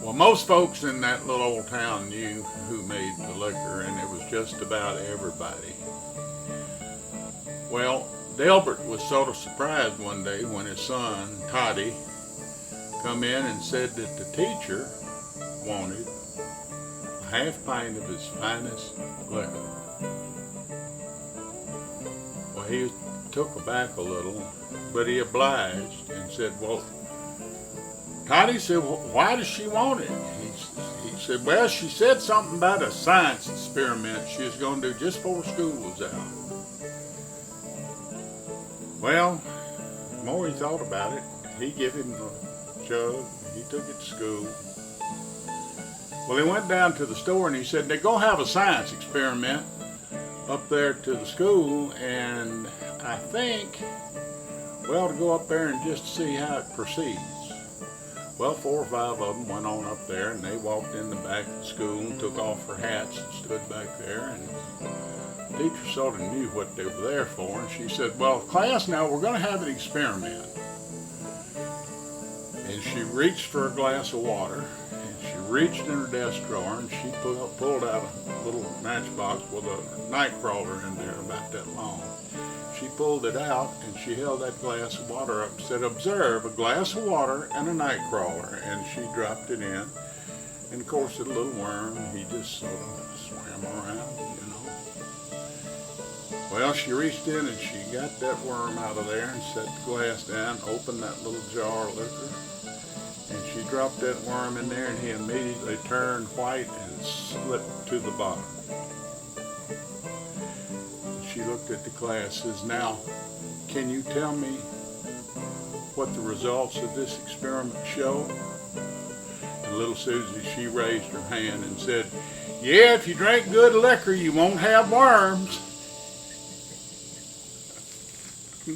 Well, most folks in that little old town knew who made the liquor, and it was just about everybody. Well, Delbert was sort of surprised one day when his son, Toddy, come in and said that the teacher wanted a half pint of his finest liquor. Well, he took aback a little, but he obliged and said, well, Toddy said, well, why does she want it? He said, well, she said something about a science experiment she was going to do just before school was out. Well, the more he thought about it, he gave him the jug, he took it to school. Well, he went down to the store and he said, they're going to have a science experiment up there to the school, and I think we ought to go up there and just see how it proceeds. Well, 4 or 5 of them went on up there, and they walked in the back of the school and took off their hats and stood back there, and the teacher sort of knew what they were there for, and she said, well, class, now we're going to have an experiment. And she reached for a glass of water, and she reached in her desk drawer, and she pulled out a little matchbox with a night crawler in there about that long. She pulled it out, and she held that glass of water up and said, observe, a glass of water and a night crawler. And she dropped it in. And of course, the little worm, he just sort of swam around, you know. Well, she reached in and she got that worm out of there and set the glass down, opened that little jar of liquor, and she dropped that worm in there, and he immediately turned white and slipped to the bottom. She looked at the class and says, now, can you tell me what the results of this experiment show? And little Susie, she raised her hand and said, yeah, if you drink good liquor, you won't have worms.